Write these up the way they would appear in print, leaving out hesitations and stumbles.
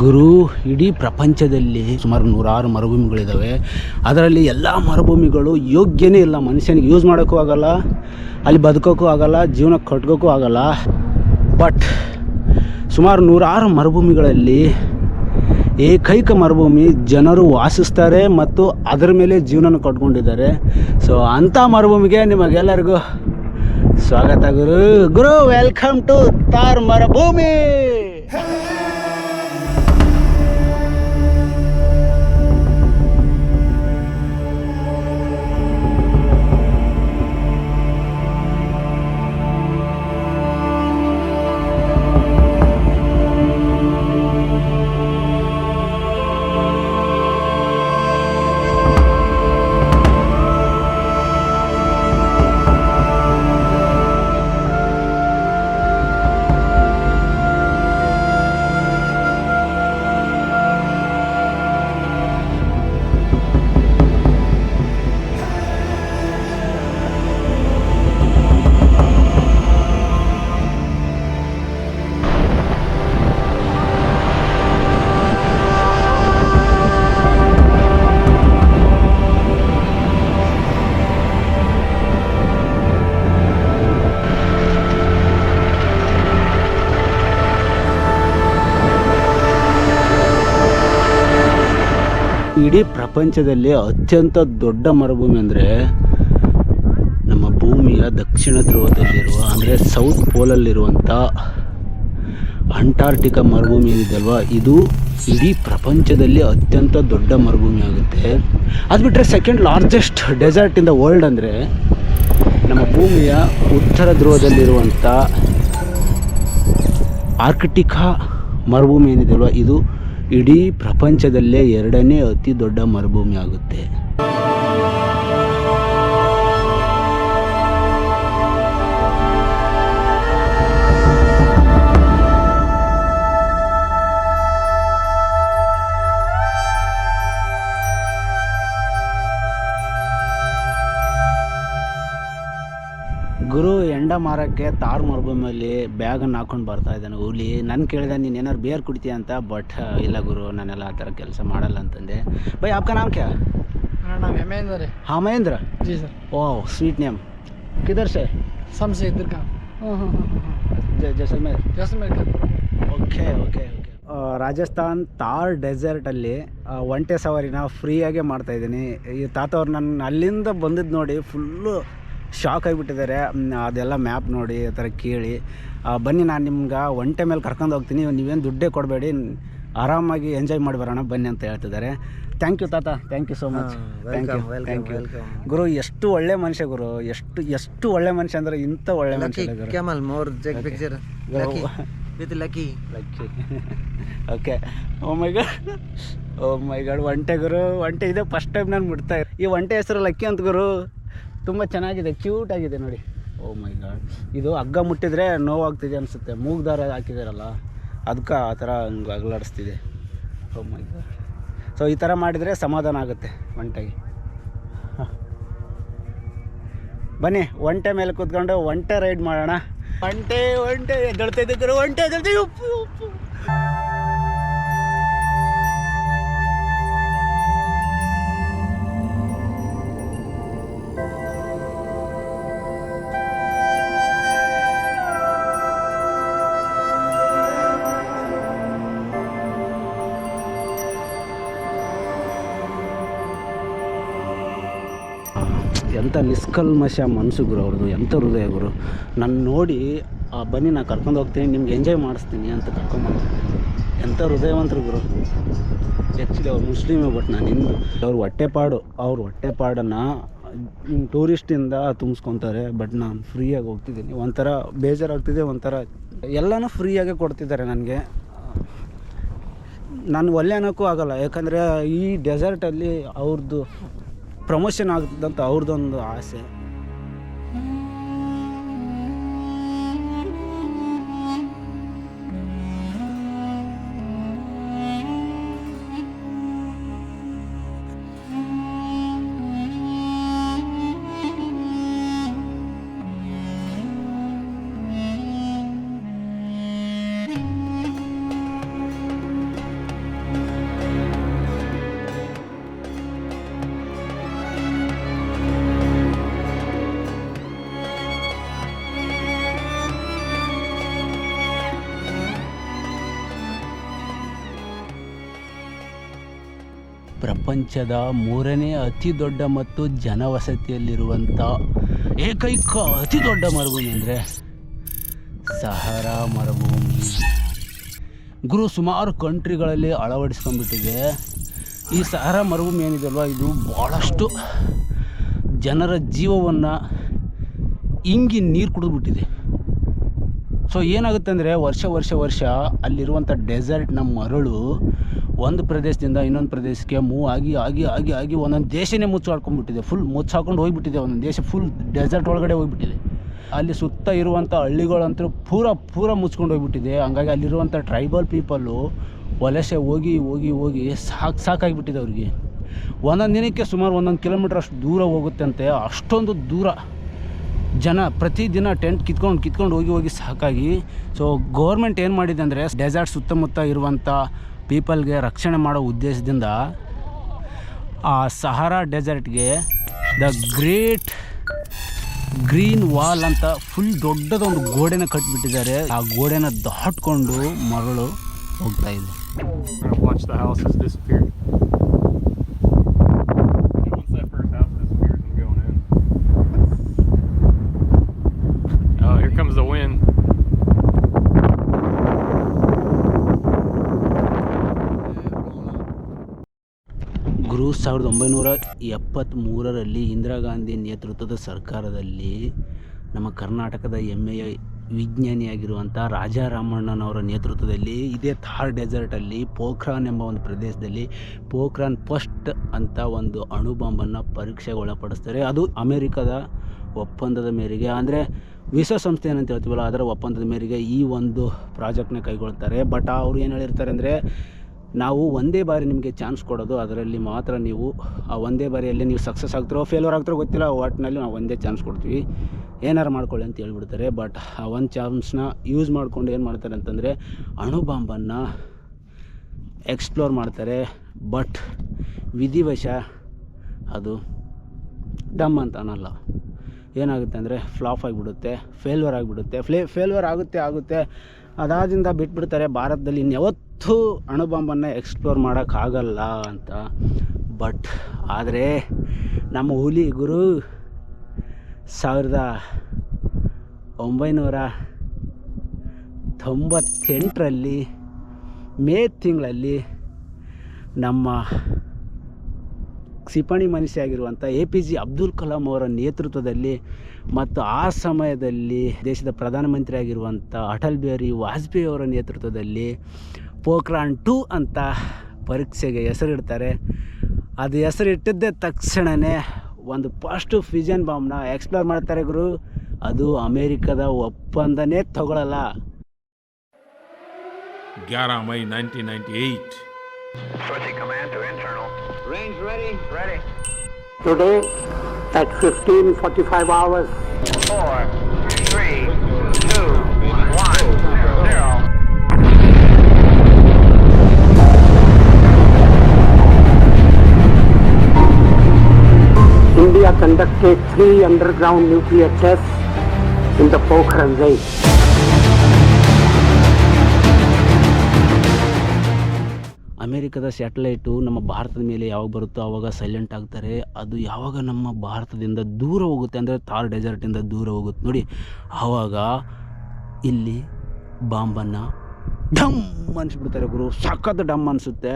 ಗುರು, ಇಡೀ ಪ್ರಪಂಚದಲ್ಲಿ ಸುಮಾರು 106 ಮರುಭೂಮಿಗಳಿದ್ದಾವೆ. ಅದರಲ್ಲಿ ಎಲ್ಲ ಮರುಭೂಮಿಗಳು ಯೋಗ್ಯನೇ ಇಲ್ಲ, ಮನುಷ್ಯನಿಗೆ ಯೂಸ್ ಮಾಡೋಕ್ಕೂ ಆಗಲ್ಲ, ಅಲ್ಲಿ ಬದುಕೋಕ್ಕೂ ಆಗಲ್ಲ, ಜೀವನ ಕಟ್ಕೋಕ್ಕೂ ಆಗಲ್ಲ. ಬಟ್ ಸುಮಾರು 106 ಮರುಭೂಮಿಗಳಲ್ಲಿ ಏಕೈಕ ಮರುಭೂಮಿ ಜನರು ವಾಸಿಸ್ತಾರೆ ಮತ್ತು ಅದರ ಮೇಲೆ ಜೀವನ ಕಟ್ಕೊಂಡಿದ್ದಾರೆ. ಸೊ ಅಂಥ ಮರುಭೂಮಿಗೆ ನಿಮಗೆಲ್ಲರಿಗೂ ಸ್ವಾಗತ ಗುರು. ವೆಲ್ಕಮ್ ಟು ಥಾರ್ ಮರುಭೂಮಿ. ಇಡೀ ಪ್ರಪಂಚದಲ್ಲಿ ಅತ್ಯಂತ ದೊಡ್ಡ ಮರುಭೂಮಿ ಅಂದರೆ ನಮ್ಮ ಭೂಮಿಯ ದಕ್ಷಿಣ ಧ್ರುವದಲ್ಲಿರುವ, ಅಂದರೆ ಸೌತ್ ಪೋಲಲ್ಲಿರುವಂಥ ಅಂಟಾರ್ಟಿಕಾ ಮರುಭೂಮಿ ಏನಿದೆಯಲ್ವ, ಇದು ಇಡೀ ಪ್ರಪಂಚದಲ್ಲಿ ಅತ್ಯಂತ ದೊಡ್ಡ ಮರುಭೂಮಿ ಆಗುತ್ತೆ. ಅದು ಬಿಟ್ಟರೆ second largest desert in the world ಅಂದರೆ ನಮ್ಮ ಭೂಮಿಯ ಉತ್ತರ ಧ್ರುವದಲ್ಲಿರುವಂಥ ಆರ್ಕಿಟಿಕಾ ಮರುಭೂಮಿ ಏನಿದೆಯಲ್ವ, ಇದು ಇಡೀ ಪ್ರಪಂಚದಲ್ಲೇ 2ನೇ ಅತಿ ದೊಡ್ಡ ಮರುಭೂಮಿ ಆಗುತ್ತೆ. ಗುರು ಎಂಡ ಮಾರಕ್ಕೆ ಥಾರ್ ಮರುಭೂಮಿಯಲ್ಲಿ ಬ್ಯಾಗನ್ನು ಹಾಕೊಂಡು ಬರ್ತಾ ಇದ್ದಾನೆ ಹುಲಿ. ನಾನು ಕೇಳಿದೆ, ನೀನು ಏನಾರು ಬಿಯರ್ ಕುಡಿತೀಯ ಅಂತ. ಬಟ್ ಇಲ್ಲ ಗುರು, ನಾನೆಲ್ಲ ಆ ಥರ ಕೆಲಸ ಮಾಡಲ್ಲ ಅಂತಂದೆ. ಭೈ आपका नाम क्या? नाम हेमेंद्र है। हाँ Mahendra ji sir. Oh sweet name. किधर से? सम से इधर का। जैसलमेर। जैसलमेर का। Okay okay okay. Rajasthan Thar ಡೆಸರ್ಟಲ್ಲಿ ಒಂಟೆ ಸವಾರಿನ ಫ್ರೀಯಾಗೆ ಮಾಡ್ತಾಯಿದ್ದೀನಿ. ಈ ತಾತವ್ರು ನನ್ನ ಅಲ್ಲಿಂದ ಬಂದಿದ್ದು ನೋಡಿ ಫುಲ್ಲು ಶಾಕ್ ಆಗಿಬಿಟ್ಟಿದ್ದಾರೆ. ಅದೆಲ್ಲ ಮ್ಯಾಪ್ ನೋಡಿ ಆ ಥರ ಕೇಳಿ, ಬನ್ನಿ ನಾನು ನಿಮ್ಗೆ ಒಂಟೆ ಮೇಲೆ ಕರ್ಕೊಂಡು ಹೋಗ್ತೀನಿ, ನೀವೇನು ದುಡ್ಡೇ ಕೊಡಬೇಡಿ, ಆರಾಮಾಗಿ ಎಂಜಾಯ್ ಮಾಡಿ ಬರೋಣ ಬನ್ನಿ ಅಂತ ಹೇಳ್ತಿದ್ದಾರೆ. ಥ್ಯಾಂಕ್ ಯು ತಾತ, thank you so much. Thank you ಗುರು. ಎಷ್ಟು ಒಳ್ಳೆ ಮನುಷ್ಯ ಗುರು, ಎಷ್ಟು ಒಳ್ಳೆ ಮನುಷ್ಯ ಅಂದರೆ ಇಂಥ ಒಳ್ಳೆ ಮನುಷ್ಯ ಓಕೆ. ಓ ಮೈ ಗಾಡ್ ಒಂಟೆ ಗುರು, ಒಂಟೆ ಇದೆ ಫಸ್ಟ್ ಟೈಮ್ ನಾನು ಮುಟ್ತಾ. ಈ ಒಂಟೆ ಹೆಸರು ಲಕ್ಕಿ ಅಂತ ಗುರು. ತುಂಬ ಚೆನ್ನಾಗಿದೆ, ಕ್ಯೂಟ್ ಆಗಿದೆ ನೋಡಿ. ಓ ಮೈ ಗಾಡ್. ಇದು ಹಗ್ಗ ಮುಟ್ಟಿದ್ರೆ ನೋವಾಗ್ತಿದೆ ಅನಿಸುತ್ತೆ, ಮೂಗ್ದಾರ ಹಾಕಿದಾರಲ್ಲ ಅದಕ್ಕೆ ಆ ಥರ ಹಂಗೆ ಅಗಲಾಡಿಸ್ತಿದೆ. ಓ ಮೈ ಗಾಡ್. ಸೊ ಈ ಥರ ಮಾಡಿದರೆ ಸಮಾಧಾನ ಆಗುತ್ತೆ ಒಂಟೆಗೆ. ಬನ್ನಿ ಒಂಟೆ ಮೇಲೆ ಕೂತ್ಕೊಂಡು ಒಂಟೆ ರೈಡ್ ಮಾಡೋಣ. ಒಂಟೆ ಎದ್ದೇಳ್ತಿದ್ದೆ ಗುರು, ಒಂಟೆ ಎದ್ದೇಳ್ತಿದ್ದೆ. ಉಪ್ಪು ಎಂಥ ನಿಷ್ಕಲ್ಮಶ ಮನಸ್ಸು ಗುರು ಅವ್ರದ್ದು, ಎಂಥ ಹೃದಯ ಗುರು. ನಾನು ನೋಡಿ ಬನ್ನಿ ನಾನು ಕರ್ಕೊಂಡು ಹೋಗ್ತೀನಿ, ನಿಮ್ಗೆ ಎಂಜಾಯ್ ಮಾಡಿಸ್ತೀನಿ ಅಂತ ಕರ್ಕೊಂಬಂದು. ಎಂಥ ಹೃದಯವಂತರು ಗುರು. ಆ್ಯಕ್ಚುಲಿ ಅವ್ರು ಮುಸ್ಲಿಮೇ, ಬಟ್ ನಾನು ಹಿಂದೂ. ಅವ್ರ ಹೊಟ್ಟೆಪಾಡನ್ನು ಟೂರಿಸ್ಟಿಂದ ತುಂಬಿಸ್ಕೊತಾರೆ. ಬಟ್ ನಾನು ಫ್ರೀಯಾಗಿ ಹೋಗ್ತಿದ್ದೀನಿ. ಒಂಥರ ಬೇಜಾರಾಗ್ತಿದೆ, ಒಂಥರ ಎಲ್ಲನೂ ಫ್ರೀಯಾಗೆ ಕೊಡ್ತಿದ್ದಾರೆ ನನಗೆ. ನಾನು ಒಳ್ಳೆ ಅನ್ನೋಕ್ಕೂ ಆಗೋಲ್ಲ, ಯಾಕಂದರೆ ಈ ಡೆಸರ್ಟಲ್ಲಿ ಅವ್ರದ್ದು ಪ್ರಮೋಷನ್ ಆಗ್ತದಂತ ಅವ್ರದ್ದೊಂದು ಆಸೆ. ಪ್ರಪಂಚದ 3ನೇ ಅತಿ ದೊಡ್ಡ ಮತ್ತು ಜನವಸತಿಯಲ್ಲಿರುವಂಥ ಏಕೈಕ ಅತಿ ದೊಡ್ಡ ಮರುಭೂಮಿ ಅಂದರೆ ಸಹರಾ ಮರುಭೂಮಿ. ಗುರು ಸುಮಾರು ಕಂಟ್ರಿಗಳಲ್ಲಿ ಅಳವಡಿಸ್ಕೊಂಡ್ಬಿಟ್ಟಿದೆ. ಈ ಸಹರಾ ಮರುಭೂಮಿ ಏನಿದೆಯಲ್ವ, ಇದು ಭಾಳಷ್ಟು ಜನರ ಜೀವವನ್ನು ಇಂಗಿ ನೀರು ಕುಡಿದ್ಬಿಟ್ಟಿದೆ. ಸೊ ಏನಾಗುತ್ತೆ ಅಂದರೆ ವರ್ಷ ಅಲ್ಲಿರುವಂಥ ಡೆಸರ್ಟ್ನ ಮರಳು ಒಂದು ಪ್ರದೇಶದಿಂದ ಇನ್ನೊಂದು ಪ್ರದೇಶಕ್ಕೆ ಮೂವ್ ಆಗಿ ಒಂದೊಂದು ದೇಶನೇ ಮುಚ್ಚಾಡ್ಕೊಂಡ್ಬಿಟ್ಟಿದೆ. ಫುಲ್ ಮುಚ್ಚಾಕೊಂಡು ಹೋಗಿಬಿಟ್ಟಿದೆ. ಒಂದೊಂದು ದೇಶ ಫುಲ್ ಡೆಸರ್ಟ್ ಒಳಗಡೆ ಹೋಗಿಬಿಟ್ಟಿದೆ. ಅಲ್ಲಿ ಸುತ್ತ ಇರುವಂಥ ಹಳ್ಳಿಗಳಂತೂ ಪೂರ ಮುಚ್ಕೊಂಡು ಹೋಗಿಬಿಟ್ಟಿದೆ. ಹಂಗಾಗಿ ಅಲ್ಲಿರುವಂಥ ಟ್ರೈಬಲ್ ಪೀಪಲ್ಲು ವಲಸೆ ಹೋಗಿ ಸಾಕಾಗಿಬಿಟ್ಟಿದೆ ಅವ್ರಿಗೆ. ಒಂದೊಂದು ದಿನಕ್ಕೆ ಸುಮಾರು 1 ಕಿಲೋಮೀಟ್ರ್ ಅಷ್ಟು ದೂರ ಹೋಗುತ್ತಂತೆ. ಅಷ್ಟೊಂದು ದೂರ ಜನ ಪ್ರತಿದಿನ ಟೆಂಟ್ ಕಿತ್ಕೊಂಡು ಹೋಗಿ ಸಾಕಾಗಿ. ಸೊ ಗೌರ್ಮೆಂಟ್ ಏನು ಮಾಡಿದೆ ಅಂದರೆ ಡೆಸರ್ಟ್ ಸುತ್ತಮುತ್ತ ಇರುವಂಥ ಪೀಪಲ್ಗೆ ರಕ್ಷಣೆ ಮಾಡೋ ಉದ್ದೇಶದಿಂದ ಆ ಸಹರಾ ಡೆಸರ್ಟ್ಗೆ ದ ಗ್ರೇಟ್ ಗ್ರೀನ್ ವಾಲ್ ಅಂತ ಫುಲ್ ದೊಡ್ಡದೊಂದು ಗೋಡೆನ ಕಟ್ಟಿಬಿಟ್ಟಿದ್ದಾರೆ. ಆ ಗೋಡೆನ ದಾಟ್ಕೊಂಡು ಮರಳು ಹೋಗ್ತಾ ಇದೆ. Watch the houses disappear. Once that first house disappears, I'm going in. Oh, here comes the wind. ಗುರು 1973ರಲ್ಲಿ ಇಂದಿರಾ ಗಾಂಧಿ ನೇತೃತ್ವದ ಸರ್ಕಾರದಲ್ಲಿ ನಮ್ಮ ಕರ್ನಾಟಕದ ಹೆಮ್ಮೆಯ ವಿಜ್ಞಾನಿಯಾಗಿರುವಂಥ ರಾಜಾ ರಾಮಣ್ಣನವರ ನೇತೃತ್ವದಲ್ಲಿ ಇದೇ ಥಾರ್ ಡೆಸರ್ಟಲ್ಲಿ ಪೋಖ್ರಾನ್ ಎಂಬ ಒಂದು ಪ್ರದೇಶದಲ್ಲಿ ಪೋಖ್ರಾನ್ ಫಸ್ಟ್ ಅಂತ ಒಂದು ಅಣುಬಾಂಬನ್ನು ಪರೀಕ್ಷೆಗೆ ಒಳಪಡಿಸ್ತಾರೆ. ಅದು ಅಮೇರಿಕದ ಒಪ್ಪಂದದ ಮೇರೆಗೆ, ಅಂದರೆ ವಿಶ್ವಸಂಸ್ಥೆ ಏನಂತ ಹೇಳ್ತೀವಲ್ಲ ಅದರ ಒಪ್ಪಂದದ ಮೇರೆಗೆ ಈ ಒಂದು ಪ್ರಾಜೆಕ್ಟ್ನ ಕೈಗೊಳ್ತಾರೆ. ಬಟ್ ಅವ್ರು ಏನು ಹೇಳಿರ್ತಾರೆ ಅಂದರೆ, ನಾವು ಒಂದೇ ಬಾರಿ ನಿಮಗೆ ಚಾನ್ಸ್ ಕೊಡೋದು, ಅದರಲ್ಲಿ ಮಾತ್ರ ನೀವು ಆ ಒಂದೇ ಬಾರಿಯಲ್ಲಿ ನೀವು ಸಕ್ಸಸ್ ಆಗ್ತಿರೋ ಫೇಲ್ಯೂರ್ ಆಗ್ತಿರೋ ಗೊತ್ತಿಲ್ಲ, ಒಟ್ಟಿನಲ್ಲಿ ನಾವು ಒಂದೇ ಚಾನ್ಸ್ ಕೊಡ್ತೀವಿ, ಏನಾರು ಮಾಡ್ಕೊಳ್ಳಿ ಅಂತ ಹೇಳ್ಬಿಡ್ತಾರೆ. ಬಟ್ ಆ ಒಂದು ಚಾನ್ಸ್ನ ಯೂಸ್ ಮಾಡ್ಕೊಂಡು ಏನು ಮಾಡ್ತಾರೆ ಅಂತಂದರೆ ಅಣುಬಾಂಬನ್ನು ಎಕ್ಸ್ಪ್ಲೋರ್ ಮಾಡ್ತಾರೆ. ಬಟ್ ವಿಧಿವಶ ಅದು ಡಮ್ ಅಂತ ಅನ್ನಲ್ಲ, ಏನಾಗುತ್ತೆ ಅಂದರೆ ಫ್ಲಾಪ್ ಆಗಿಬಿಡುತ್ತೆ, ಫೇಲ್ಯೂರ್ ಆಗುತ್ತೆ. ಅದಾದಿಂದ ಬಿಟ್ಬಿಡ್ತಾರೆ. ಭಾರತದಲ್ಲಿ ಇನ್ಯಾವತ್ತೂ ಅಣುಬಾಂಬನ್ನು ಎಕ್ಸ್ಪ್ಲೋರ್ ಮಾಡೋಕ್ಕಾಗಲ್ಲ ಅಂತ. ಬಟ್ ಆದರೆ ನಮ್ಮ ಹುಲಿ ಗುರು 1998ರಲ್ಲಿ ಮೇ ತಿಂಗಳಲ್ಲಿ ನಮ್ಮ ಕ್ಷಿಪಣಿ ಮನುಷ್ಯ ಆಗಿರುವಂಥ APJ ಅಬ್ದುಲ್ ಕಲಾಂ ಅವರ ನೇತೃತ್ವದಲ್ಲಿ ಮತ್ತು ಆ ಸಮಯದಲ್ಲಿ ದೇಶದ ಪ್ರಧಾನಮಂತ್ರಿ ಆಗಿರುವಂಥ ಅಟಲ್ ಬಿಹಾರಿ ವಾಜಪೇಯಿ ಅವರ ನೇತೃತ್ವದಲ್ಲಿ ಪೋಖ್ರಾನ್ 2 ಅಂತ ಪರೀಕ್ಷೆಗೆ ಹೆಸರಿಡ್ತಾರೆ. ಅದು ಹೆಸರಿಟ್ಟಿದ್ದ ತಕ್ಷಣವೇ ಒಂದು ಫಸ್ಟ್ ಫ್ಯೂಷನ್ ಬಾಂಬ್ನ ಎಕ್ಸ್ಪ್ಲೋರ್ ಮಾಡ್ತಾರೆ ಗುರು. ಅದು ಅಮೇರಿಕದ ಒಪ್ಪಂದನೇ ತಗೊಳ್ಳಲ್ಲ. 11 May 1998. Switching command to internal. Range ready? Ready. Today at 15:45 hours. 4, 3, 2, 1, 0. India conducted 3 underground nuclear tests in the Pokhran range. ಅಮೇರಿಕದ ಸ್ಯಾಟಲೈಟು ನಮ್ಮ ಭಾರತದ ಮೇಲೆ ಯಾವಾಗ ಬರುತ್ತೋ ಆವಾಗ ಸೈಲೆಂಟ್ ಆಗ್ತಾರೆ. ಅದು ಯಾವಾಗ ನಮ್ಮ ಭಾರತದಿಂದ ದೂರ ಹೋಗುತ್ತೆ ಅಂದರೆ ಥಾರ್ ಡೆಸರ್ಟಿಂದ ದೂರ ಹೋಗುತ್ತೆ ನೋಡಿ, ಆವಾಗ ಇಲ್ಲಿ ಬಾಂಬನ್ನು ಡಮ್ ಅನಿಸ್ಬಿಡ್ತಾರೆ ಗುರು. ಸಖತ್ ಡಮ್ ಅನಿಸುತ್ತೆ.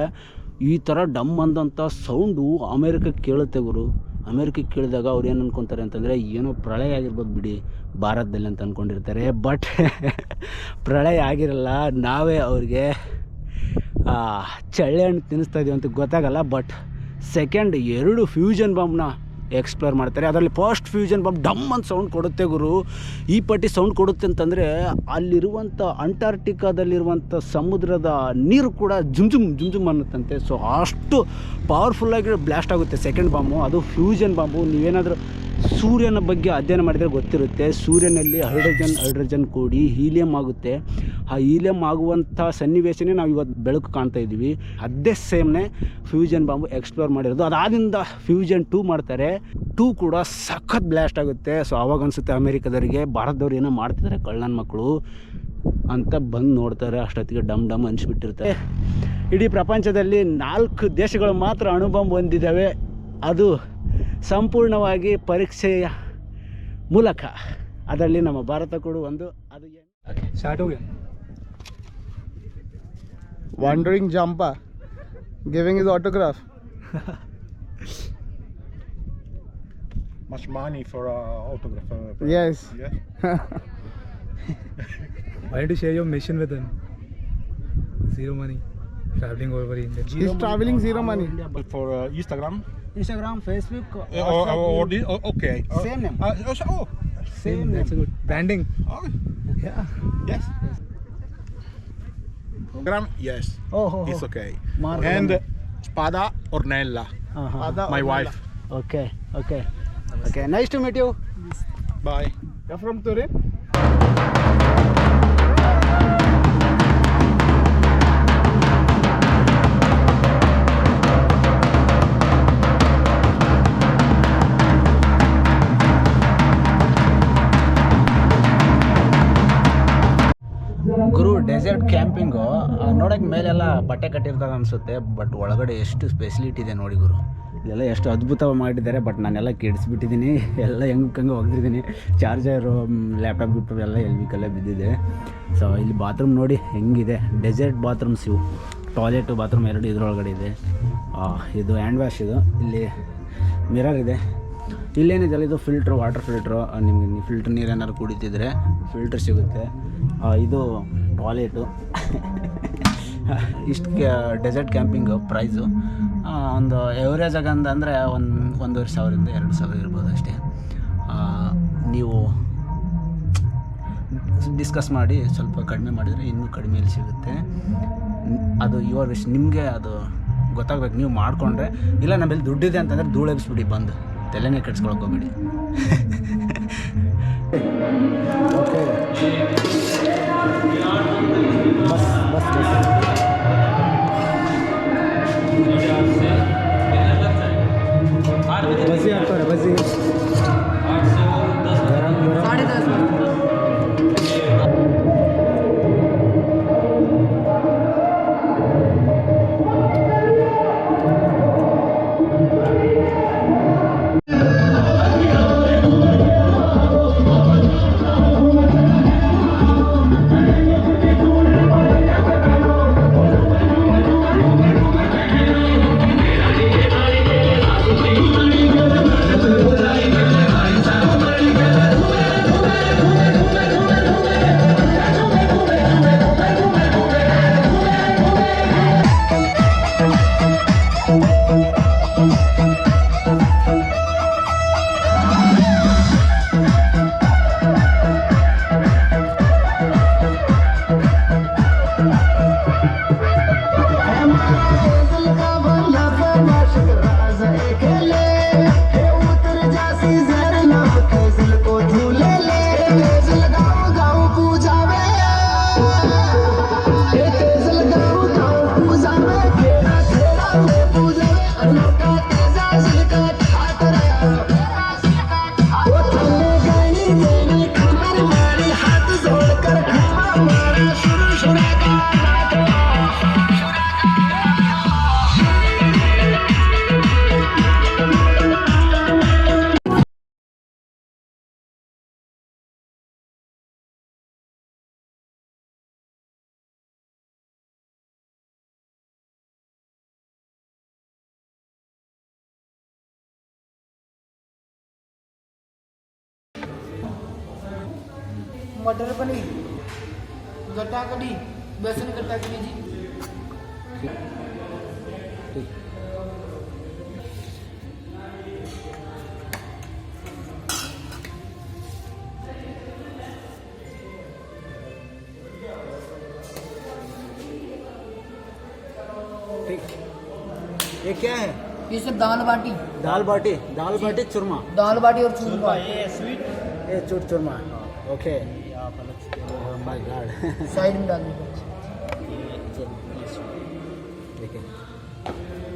ಈ ಥರ ಡಮ್ ಅಂದಂಥ ಸೌಂಡು ಅಮೇರಿಕಕ್ಕೆ ಕೇಳುತ್ತೆ ಗುರು. ಅಮೇರಿಕಕ್ಕೆ ಕೇಳಿದಾಗ ಅವ್ರು ಏನು ಅಂದ್ಕೊತಾರೆ ಅಂತಂದರೆ, ಏನೋ ಪ್ರಳಯ ಆಗಿರ್ಬೋದು ಬಿಡಿ ಭಾರತದಲ್ಲಿ ಅಂತ ಅಂದ್ಕೊಂಡಿರ್ತಾರೆ. ಬಟ್ ಪ್ರಳಯ ಆಗಿರಲ್ಲ, ನಾವೇ ಅವ್ರಿಗೆ ಚಳ್ಳೆ ಹಣ್ಣು ತಿನ್ನಿಸ್ತಾ ಇದೀವಿ ಅಂತ ಗೊತ್ತಾಗಲ್ಲ. ಬಟ್ ಸೆಕೆಂಡ್ 2 ಫ್ಯೂಷನ್ ಬಾಂಬ್ನ ಎಕ್ಸ್ಪ್ಲೋರ್ ಮಾಡ್ತಾರೆ. ಅದರಲ್ಲಿ ಫಸ್ಟ್ ಫ್ಯೂಷನ್ ಬಾಂಬ್ ಡಮ್ ಅಂತ ಸೌಂಡ್ ಕೊಡುತ್ತೆ ಗುರು. ಈ ಪಟ್ಟಿ ಸೌಂಡ್ ಕೊಡುತ್ತೆ ಅಂತಂದರೆ ಅಲ್ಲಿರುವಂಥ ಅಂಟಾರ್ಟಿಕಾದಲ್ಲಿರುವಂಥ ಸಮುದ್ರದ ನೀರು ಕೂಡ ಜುಮ್ ಅನ್ನುತ್ತಂತೆ. ಸೊ ಅಷ್ಟು ಪವರ್ಫುಲ್ಲಾಗಿ ಬ್ಲಾಸ್ಟ್ ಆಗುತ್ತೆ ಸೆಕೆಂಡ್ ಬಾಂಬು. ಅದು ಫ್ಯೂಷನ್ ಬಾಂಬು. ನೀವೇನಾದರೂ ಸೂರ್ಯನ ಬಗ್ಗೆ ಅಧ್ಯಯನ ಮಾಡಿದರೆ ಗೊತ್ತಿರುತ್ತೆ. ಸೂರ್ಯನಲ್ಲಿ ಹೈಡ್ರೋಜನ್ ಕೂಡಿ ಹೀಲಿಯಂ ಆಗುತ್ತೆ. ಆ ಹೀಲಿಯಂ ಆಗುವಂಥ ಸನ್ನಿವೇಶನೇ ನಾವು ಇವತ್ತು ಬೆಳಕು ಕಾಣ್ತಾ ಇದ್ದೀವಿ. ಅದೇ ಸೇಮ್ನೇ ಫ್ಯೂಷನ್ ಬಾಂಬು ಎಕ್ಸ್ಪ್ಲೋರ್ ಮಾಡಿರೋದು. ಅದಾದಿಂದ ಫ್ಯೂಷನ್ 2 ಮಾಡ್ತಾರೆ. 2 ಕೂಡ ಸಖತ್ ಬ್ಲಾಸ್ಟ್ ಆಗುತ್ತೆ. ಸೊ ಆವಾಗ ಅನಿಸುತ್ತೆ ಅಮೇರಿಕದವರಿಗೆ ಭಾರತದವ್ರು ಏನೋ ಮಾಡ್ತಿದ್ದಾರೆ ಕಳ್ಳನ ಮಕ್ಕಳು ಅಂತ ಬಂದು ನೋಡ್ತಾರೆ. ಅಷ್ಟೊತ್ತಿಗೆ ಡಮ್ ಅನಿಸ್ಬಿಟ್ಟಿರ್ತಾರೆ. ಇಡೀ ಪ್ರಪಂಚದಲ್ಲಿ 4 ದೇಶಗಳು ಮಾತ್ರ ಅಣುಬಾಂಬ್ ಹೊಂದಿದ್ದಾವೆ, ಅದು ಸಂಪೂರ್ಣವಾಗಿ ಪರೀಕ್ಷೆಯ ಮೂಲಕ. ಅದರಲ್ಲಿ ನಮ್ಮ ಭಾರತ ಕೂಡ ಒಂದು. ಅದು स्टार्ट हो गया. Wandering jumper giving his autograph. Much money for autograph. Yes. Yes. Why did you share your mission with him? Zero money. Traveling over India. He's traveling zero money. For Instagram. Instagram, Facebook, Or this? Okay. Same name. Oh. same name. That's a good branding. Oh. Yeah. Yes. Instagram. Yes. Oh, It's okay. Marco. And Spada Ornella, Uh-huh. my wife. Okay. Nice to meet you. Bye. You're from Turin? ಗುರು desert camping ನೋಡೋಕ್ಕೆ ಮೇಲೆಲ್ಲ ಬಟ್ಟೆ ಕಟ್ಟಿರ್ತದೆ ಅನಿಸುತ್ತೆ, but ಒಳಗಡೆ ಎಷ್ಟು facility ಇದೆ ನೋಡಿ ಗುರು. ಇಲ್ಲೆಲ್ಲ ಎಷ್ಟು ಅದ್ಭುತವಾಗಿ ಮಾಡಿದ್ದಾರೆ. ಬಟ್ ನಾನೆಲ್ಲ ಕೆಡಿಸ್ಬಿಟ್ಟಿದ್ದೀನಿ, ಎಲ್ಲ ಹೆಂಗೆ ಒಗ್ದಿದ್ದೀನಿ. ಚಾರ್ಜರು, ಲ್ಯಾಪ್ಟಾಪ್ ಎಲ್ಲ ಎಲ್ವಿಕಲ್ಲೇ ಬಿದ್ದಿದೆ. ಸೊ ಇಲ್ಲಿ ಬಾತ್ರೂಮ್ ನೋಡಿ ಹೆಂಗಿದೆ, ಡೆಸರ್ಟ್ ಬಾತ್ರೂಮ್ಸ್ ಇವು. ಟಾಯ್ಲೆಟು ಬಾತ್ರೂಮ್ ಎರಡು ಇದರೊಳಗಡೆ ಇದೆ. ಇದು ಹ್ಯಾಂಡ್ ವಾಶ್, ಇದು ಇಲ್ಲಿ ಮಿರರ್ ಇದೆ. ಇಲ್ಲೇನಿದೆಯಲ್ಲ ಇದು ಫಿಲ್ಟ್ರು, ವಾಟರ್ ಫಿಲ್ಟ್ರು. ನಿಮಗೆ ಫಿಲ್ಟ್ರ್ ನೀರು ಏನಾದ್ರು ಕುಡಿತಿದ್ರೆ ಫಿಲ್ಟ್ರ್ ಸಿಗುತ್ತೆ. ಇದು ಟಾಯ್ಲೆಟು. ಇಷ್ಟು ಡೆಸರ್ಟ್ ಕ್ಯಾಂಪಿಂಗು ಪ್ರೈಸು ಒಂದು ಎವರೇಜ್ ಆಗಂದರೆ 1,500 2,000 ಇರ್ಬೋದು ಅಷ್ಟೇ. ನೀವು ಡಿಸ್ಕಸ್ ಮಾಡಿ ಸ್ವಲ್ಪ ಕಡಿಮೆ ಮಾಡಿದರೆ ಇನ್ನೂ ಕಡಿಮೆಯಲ್ಲಿ ಸಿಗುತ್ತೆ. ಅದು ಯುವರ್ ವಿಶ್, ನಿಮಗೆ ಅದು ಗೊತ್ತಾಗಬೇಕು. ನೀವು ಮಾಡಿಕೊಂಡ್ರೆ, ಇಲ್ಲ ನಮ್ಮಲ್ಲಿ ದುಡ್ಡಿದೆ ಅಂತಂದರೆ ಧೂಳೆಬ್ಸ್ಬಿಡಿ, ಬಂದು ತಲೆನೇ ಕೆಡ್ಸ್ಕೊಳಕ್ಕೆ ಹೋಗ್ಬಿಡಿ. ಓಕೆ, ಬಸ್ ಬಸ್ಸಿ ಹಾಕ್ತಾರೆ, ಬಸ್ಸಿ ಗರಂ मटर पनीर, गट्टा कड़ी, बेसन गट्टा कड़ी जी. ठीक. ये क्या है? ये सब दाल बाटी. दाल बाटी चूरमा. दाल बाटी और चूरमा. ये चूरमा. ओके. My God. साइड में डाल दीजिए. देखिए.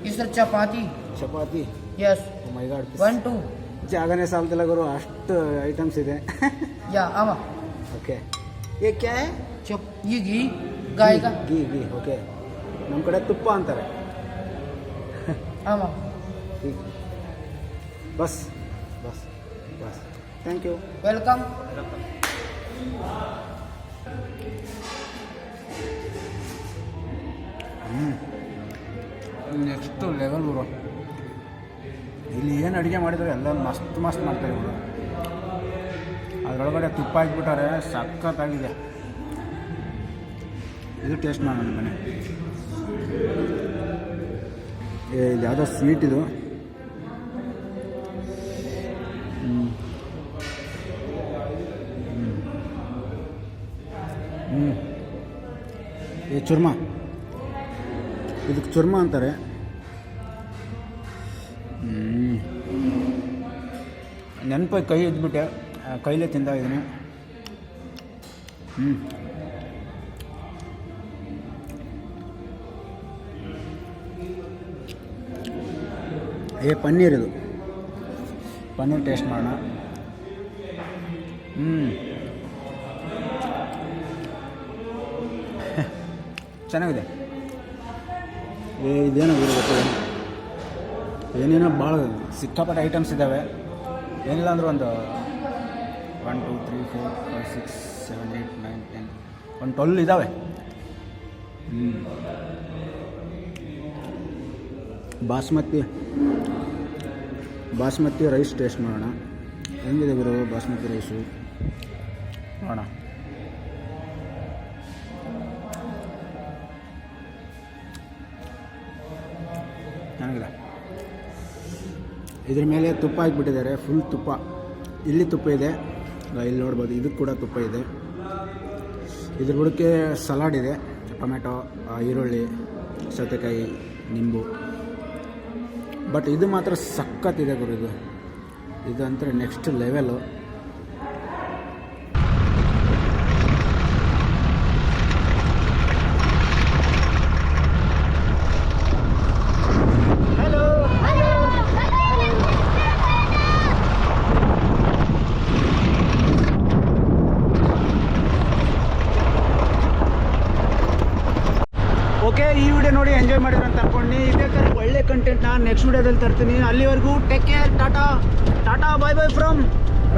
ये सर चपाती. यस. ಓ ಮೈ ಗಾಡ್. 1 2. ಜಾಗನೇ ಸಾಲ್ತಿಲ್ಲ ಗುರು, ಅಷ್ಟು ಐಟಮ್ಸ್ ಇದೆ. या आवा. ओके. ये क्या है? ये घी गाय का. घी. ओके. ನಮ್ಮ ಕಡೆ ತುಪ್ಪ ಅಂತಾರೆ. ಆಮಾಂ. ಬಸ್ ಬಸ್ ಬಸ್ thank you. Welcome. Next level ಗುರು. ಇಲ್ಲಿ ಏನು ಅಡುಗೆ ಮಾಡಿದರೆ ಎಲ್ಲ ಮಸ್ತ್ ಮಸ್ತ್ ಮಾಡ್ತಾರೆ ಇವರು. ಅದರೊಳಗಡೆ ತುಪ್ಪ ಹಾಕ್ಬಿಟ್ಟಾರೆ, ಸಖತ್ತಾಗಿದೆ. ಇದು ಟೇಸ್ಟ್ ಮಾಡೋಣ ಬನ್ನಿ. ಇದು ಯಾವುದೋ ಸ್ವೀಟ್ ಇದು. ಈ ಚುರ್ಮ, ಇದಕ್ಕೆ ಚುರ್ಮ ಅಂತಾರೆ. ನೆನಪಾಗಿ ಕೈ ಇದ್ಬಿಟ್ಟೆ, ಕೈಲೇ ತಿಂದ ಇದ್ದೀನಿ. ಪನ್ನೀರ್, ಇದು ಪನ್ನೀರ್ ಟೇಸ್ಟ್ ಮಾಡೋಣ. ಚೆನ್ನಾಗಿದೆ. ಇದೇನೋ ಗೊತ್ತಿಲ್ಲ, ಏನೇನೋ ಭಾಳ ಸಿಕ್ಕಾಪಟ್ಟೆ ಐಟಮ್ಸ್ ಇದ್ದಾವೆ. ಏನಿಲ್ಲ ಅಂದ್ರೆ ಒಂದು 1 2 3 4 5 6 7 8 9 10 ಒಂದು 12 ಇದ್ದಾವೆ. ಬಾಸ್ಮತಿ ರೈಸ್ ಟೇಸ್ಟ್ ಮಾಡೋಣ. ಹೆಂಗಿದೆ ಗುರು ಬಾಸ್ಮತಿ ರೈಸು? ನೋಡೋಣ. ಚೆನ್ನಾಗಿದೆ. ಇದ್ರ ಮೇಲೆ ತುಪ್ಪ ಹಾಕಿಬಿಟ್ಟಿದ್ದಾರೆ, ಫುಲ್ ತುಪ್ಪ. ಇಲ್ಲಿ ತುಪ್ಪ ಇದೆ, ಇಲ್ಲಿ ನೋಡ್ಬೋದು. ಇದಕ್ಕೆ ಕೂಡ ತುಪ್ಪ ಇದೆ. ಇದ್ರ ಬುಡಕ್ಕೆ ಸಲಾಡ್ ಇದೆ, ಟೊಮೆಟೊ, ಈರುಳ್ಳಿ, ಸೌತೆಕಾಯಿ, ನಿಂಬು. ಬಟ್ ಇದು ಮಾತ್ರ ಸಖತ್ತಿದೆ ಗುರು. ಇದು ಅಂತಾರೆ ನೆಕ್ಸ್ಟ್ ಲೆವೆಲು. ಓಕೆ, ಈ ವಿಡಿಯೋ ನೋಡಿ ಎಂಜಾಯ್ ಮಾಡಿದ್ರು ಅಂತ ಅನ್ಕೊಂಡು ಇದೇ ಥರ ಒಳ್ಳೆ ಕಂಟೆಂಟ್ನ ನೆಕ್ಸ್ಟ್ ವಿಡಿಯೋದಲ್ಲಿ ತರ್ತೀನಿ. ಅಲ್ಲಿವರೆಗೂ take care. Tata tata, bye bye from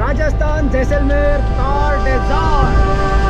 Rajasthan, Jaisalmer, Thar ಡೆಜಾರ್.